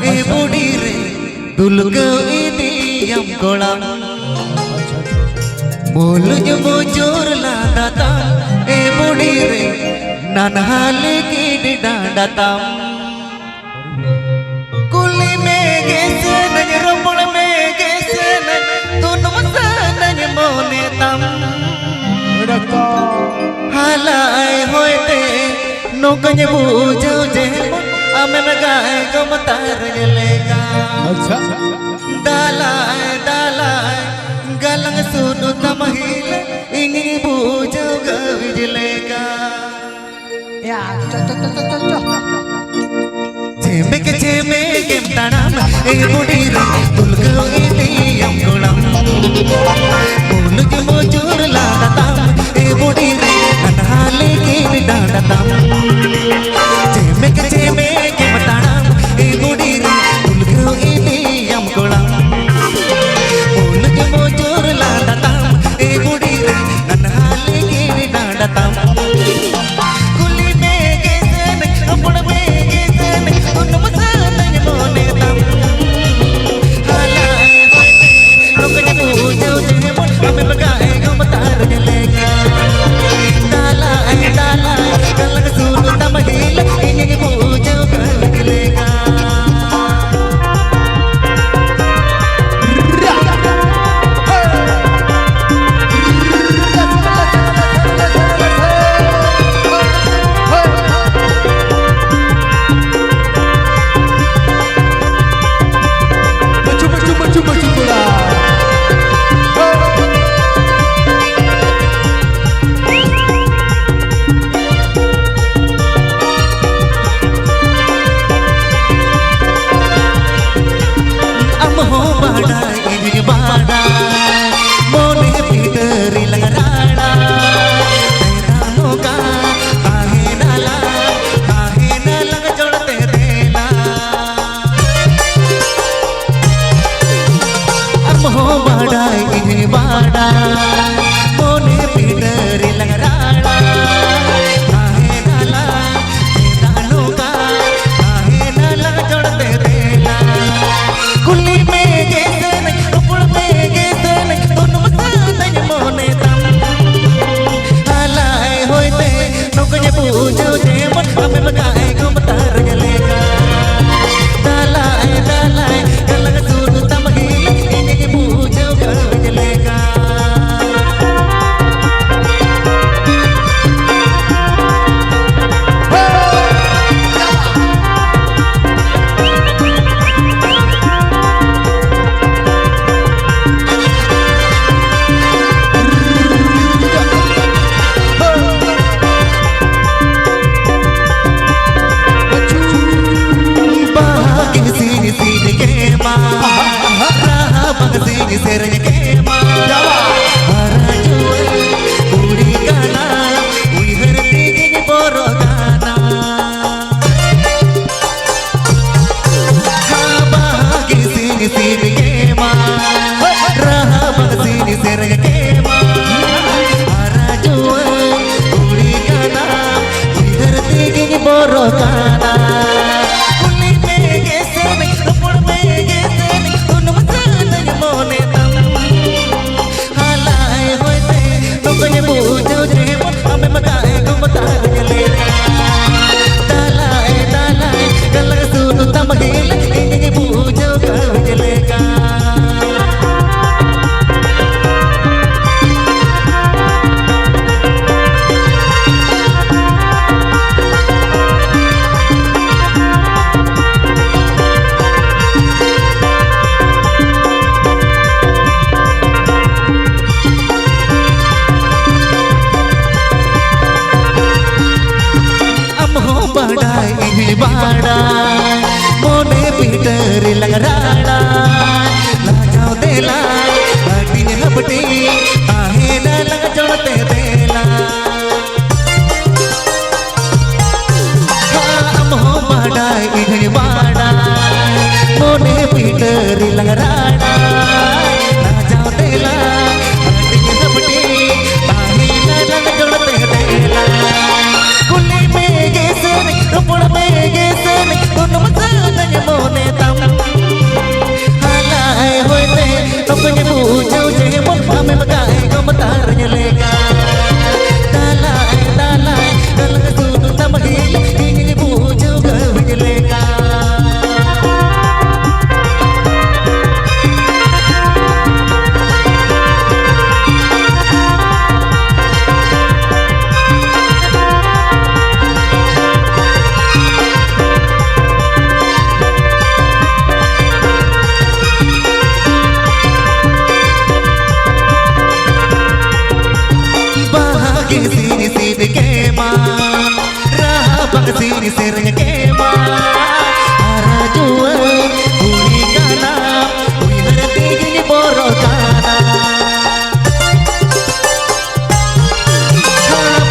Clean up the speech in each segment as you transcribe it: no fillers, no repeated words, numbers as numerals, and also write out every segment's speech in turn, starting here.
ए बुढ़ी रे दुलगो इदियम कोलम मोलुज मोजोर लादाता ए बुढ़ी रे ननहाल की डांडातम कुली में गेसे नज रोपड़ में गेसे नज तुनुम नज मोने तम हालाय होते नौकन बूझो जे अमन गाय को मतार जलेगा दालाय दालाय गलंग सुनु तमहिल इनी बूझो गविजलेगा या जेमे के तड़ाम ए बुढ़ी रे दुलगो इदियम कोलम मोलुज मोजोर लादातम ए बुढ़ी रे ननहाले की डांडातम जेमे के तड़ाम ए बुढ़ी रे दुलगो इदियम कोलम मोलुज मोजोर लादातम ए बुढ़ी रे ननहाले की डांडातम sereng kema arajua uli kana uli harti gini borokana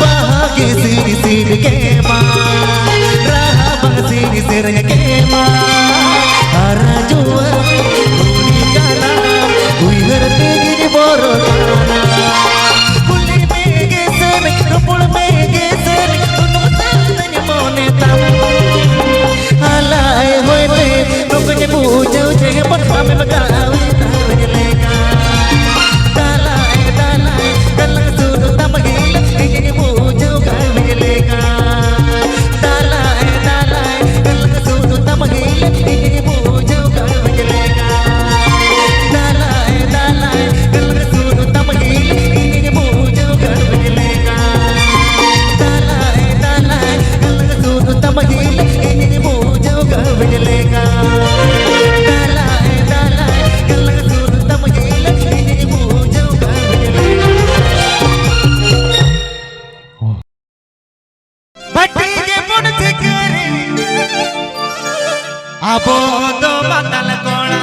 bahagi sini sini kema rahaba sini sereng kema arajua uli kana uli harti gini borokana uli mege sereng rupul mege sereng alai hoite rupanya bujau cepet kami begawi terjelenga dalai dalai dalang sudut tambah gila ini bujau kami jelenga dalai dalai dalang sudut tambah gila ini bujau kami jelenga dalai dalai dalang sudut tambah gila ini bujau kami jelenga dalai dalai dalang sudut tambah gila ini bujau kami jelenga dalai dalai dalang sudut tambah gila ini bujau kami jelenga batti je pun sikare abo do matal kola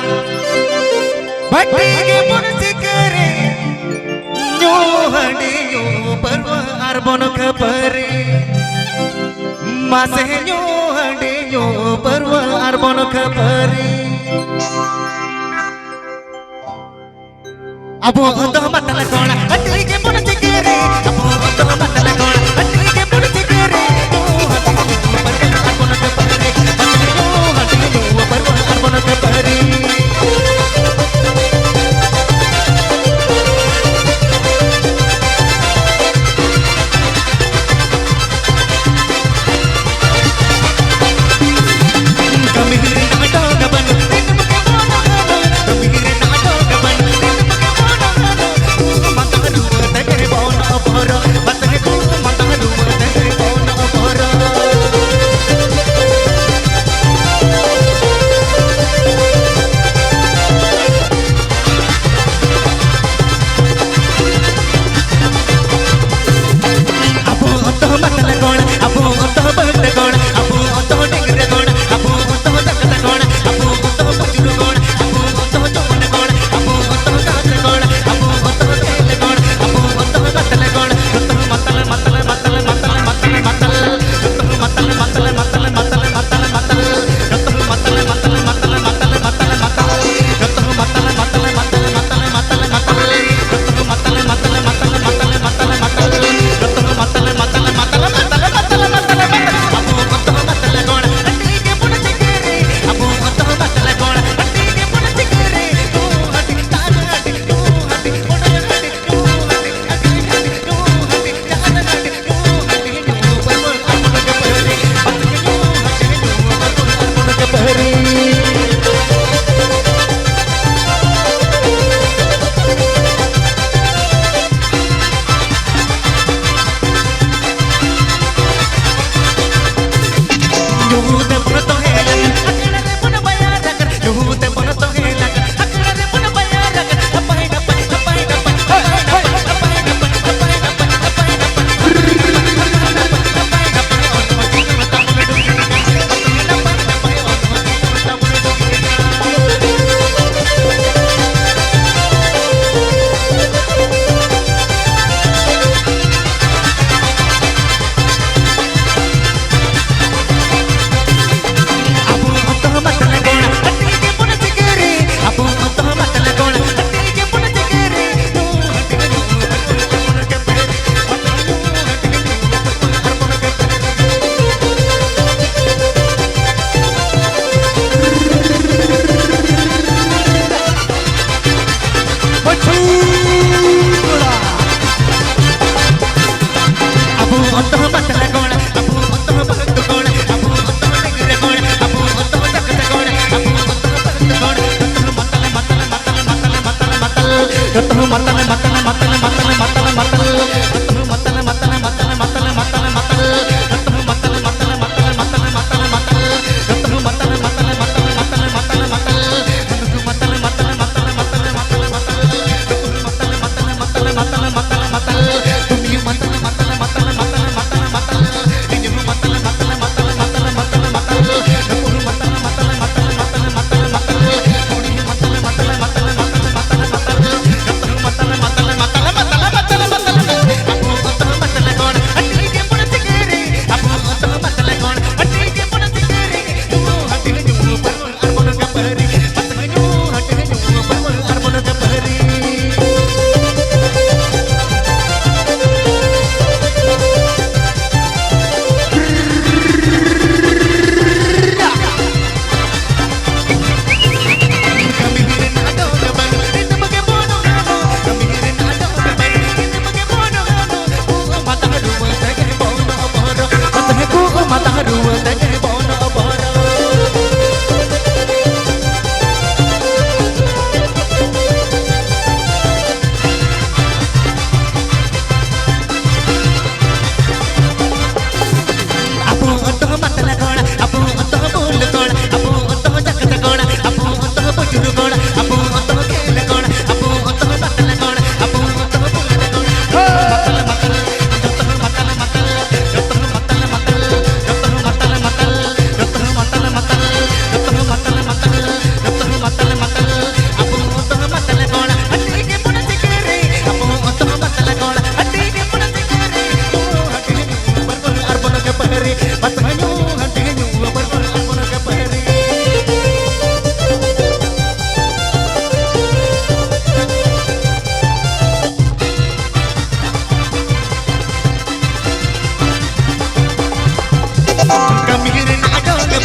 batti je pun sikare nyo hadi yo parwa arbon khapare mase nyo hadi yo parwa arbon khapare abo do matal kola batti je pun sikare abo do matal kola batti je pun sikare nyo hadi yo parwa arbon khapare mase nyo hadi yo parwa arbon khapare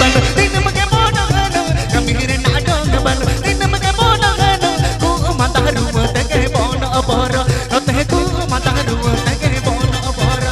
ban tin mage bono gano kamire na dong ban tin mage bono gano ku mata ruwa tege bono boro rote ku mata ruwa tege bono boro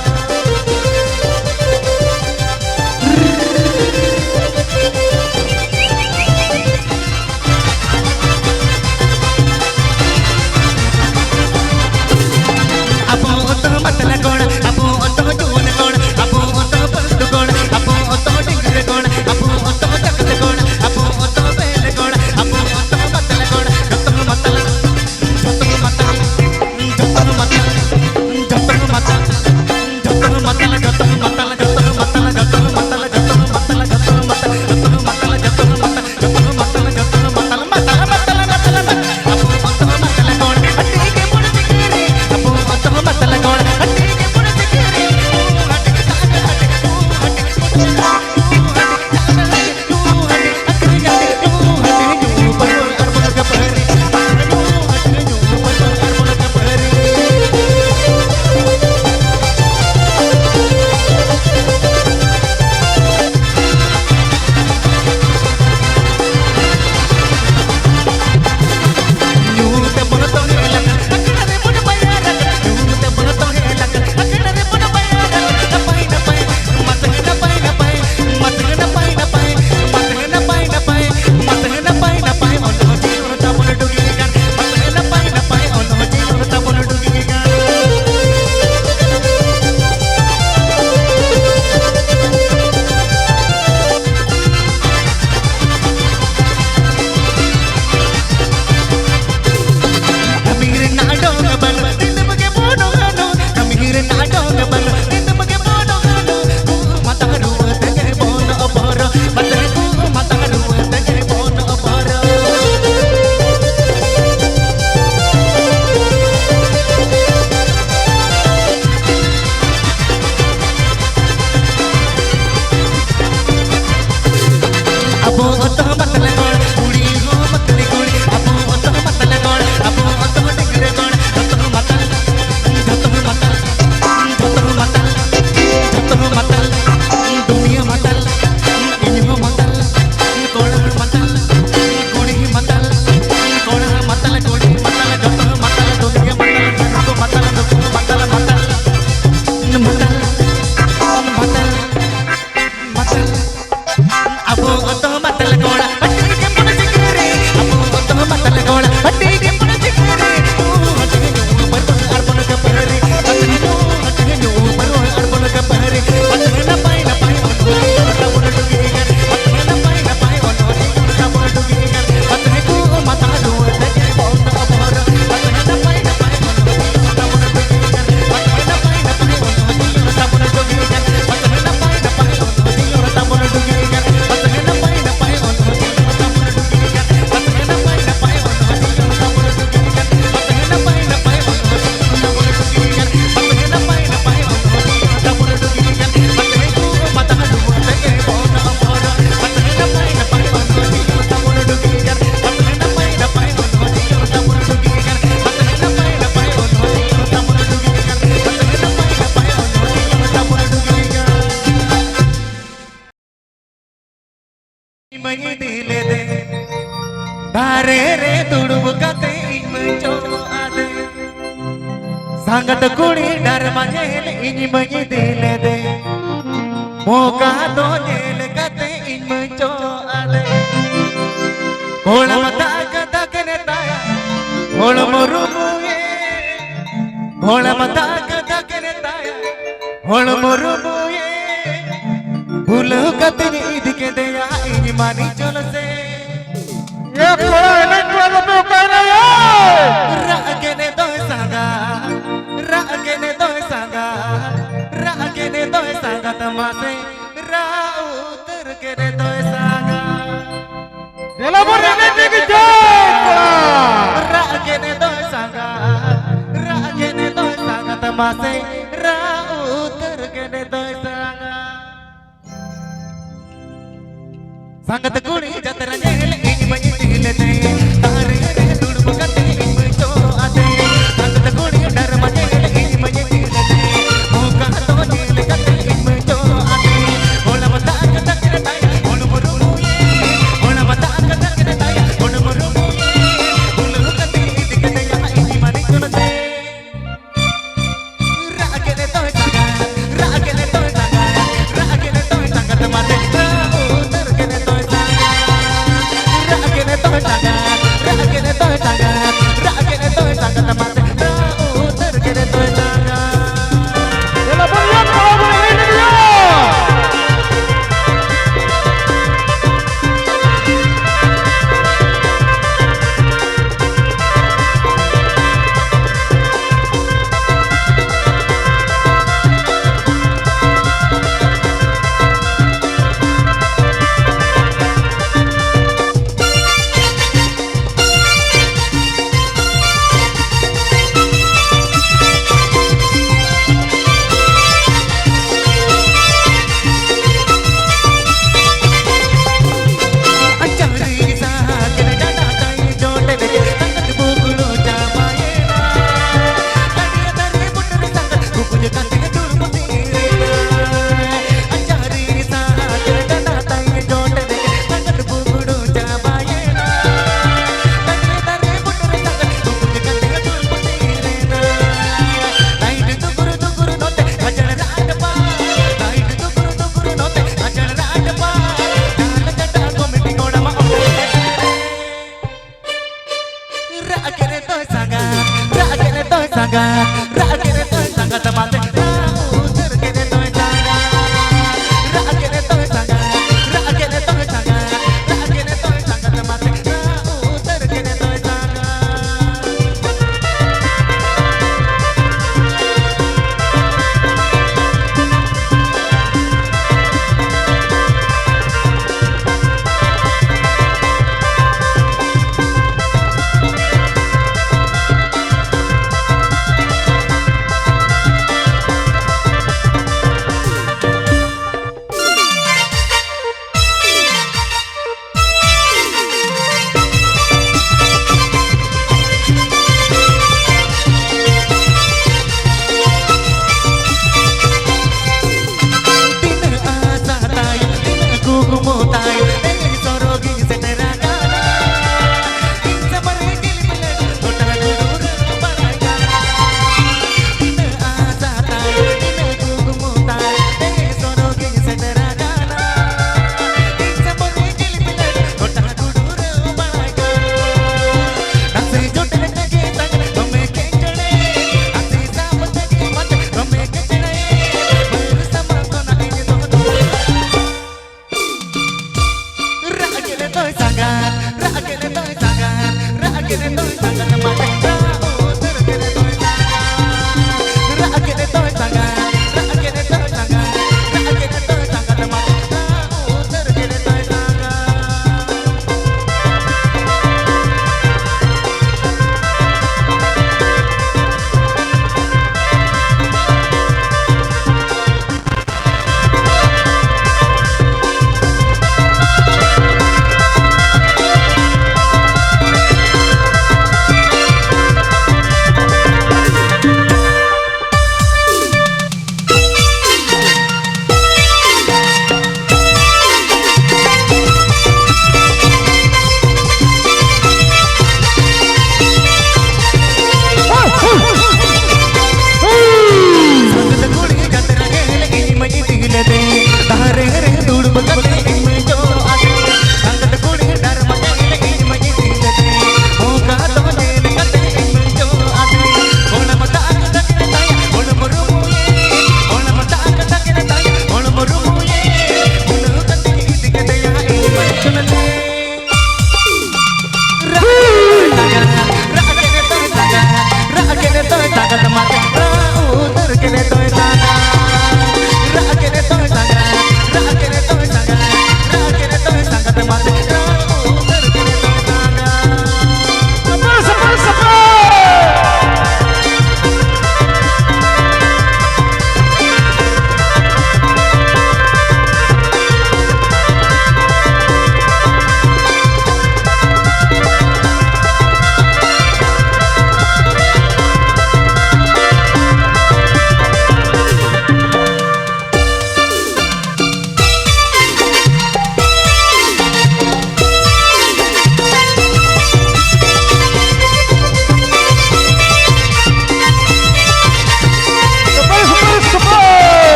apo to matla kon apo to jun kon apo to pandu kon apo to digre kon apo to jagat kon apo to bel kon apo to matla kon joto matla joto matla joto matla joto matla joto matla joto matla joto matla joto matla joto matla joto matla joto matla joto matla joto matla joto matla matla matla matla apo to matla kon atti ke pun sikere apo to matla kon atti ke pun sikere atti mày đi lê đê ba re tudu kate imcho ade sangat kuri dharma jel ini mày đi lê đê moka to jel kate imcho ade kola mata kata kene taya kola morumuye kola mata kata kene taya kola morumuye Bulu katanya idike daya ini mani jolse ya koi na kala bukana ya raagene doy sanga tamase rauter kene doy sanga elaborate dige jay raagene doy sanga tamase rauter kene doy sanga sangat kuri jatra jel ini mani dilete tare re tudu kate imcho ade sangat kuri dharma jel ini mani dilete moka to jel kate imcho ade kola mata kata kre taya tangga rak kene toy tangga temate uter kene toy tangga rak kene toy tangga rak kene toy tangga rak kene toy tangga temate uter kene toy tangga.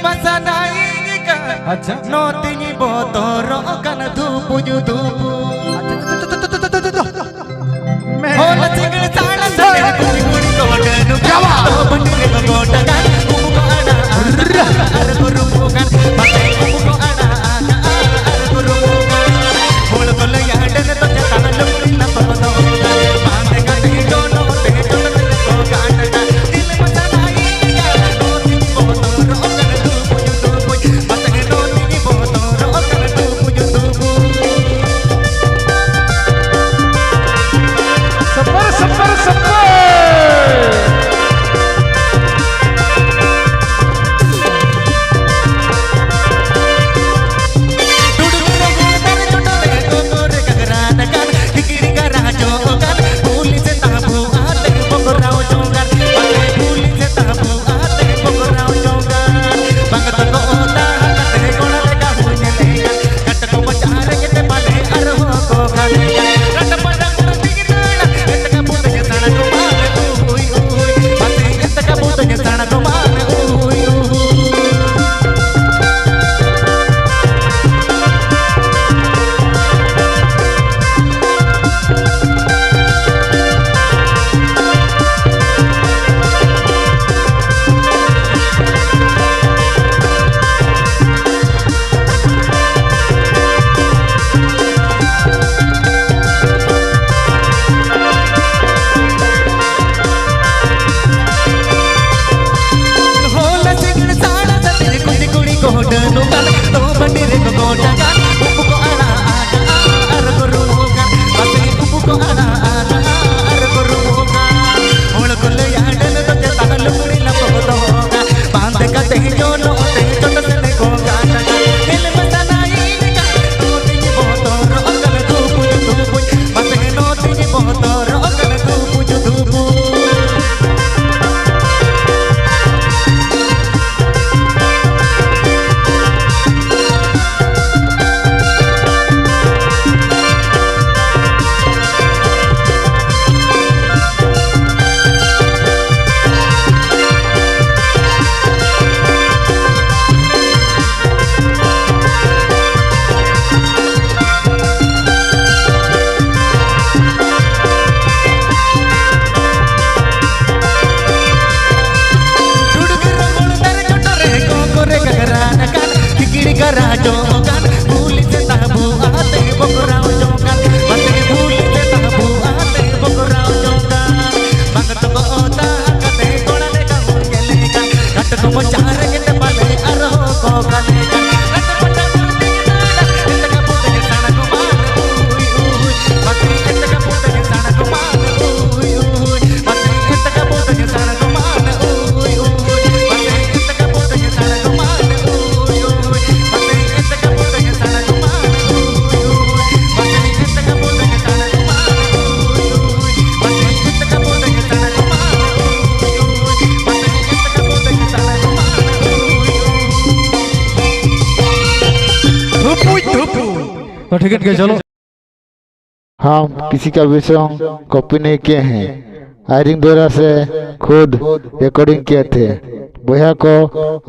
masanaing ka अच्छा no tingi botoro kan dhupu ju dhupu hola singal sala sala kuni kuni kodanu jawa bandire goda kan kumu ko ada ar guru kan pakai kumu ko ada ar guru kan hol kol yadan to jatan lukilla pato paande ka te dono te dono ko kan dil masanaing ka no tingi botoro kan dhupu ju dhupu patai no tingi botoro kan dhupu ju dhupu सपर सपर सपर तो ठीक है चलो हम किसी का विषय copy नहीं किए हैं आयरिंग द्वारा से खुद रिकॉर्डिंग किए थे बोया को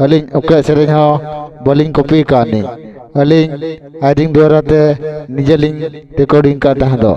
अलिंग ओके सेरेंग हो बॉलिंग कॉपी का नहीं अलिंग आयरिंग द्वारा ते निजे लिंग रिकॉर्डिंग का तहदो